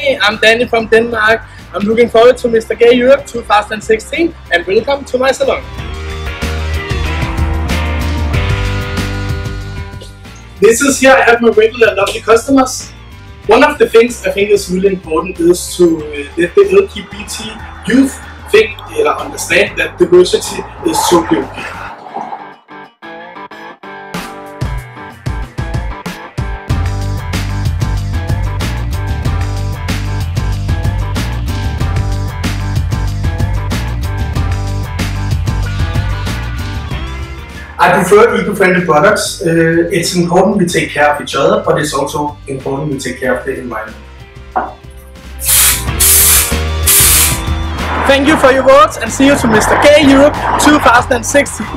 Hey, I'm Danny from Denmark. I'm looking forward to Mr. Gay Europe 2016 and welcome to my salon. This is here I have my regular lovely customers. One of the things I think is really important is to let the LGBT youth think or understand that diversity is so good. I prefer eco-friendly products. It's important we take care of each other, but it's also important we take care of the environment. Thank you for your words and see you to Mr. Gay Europe 2016.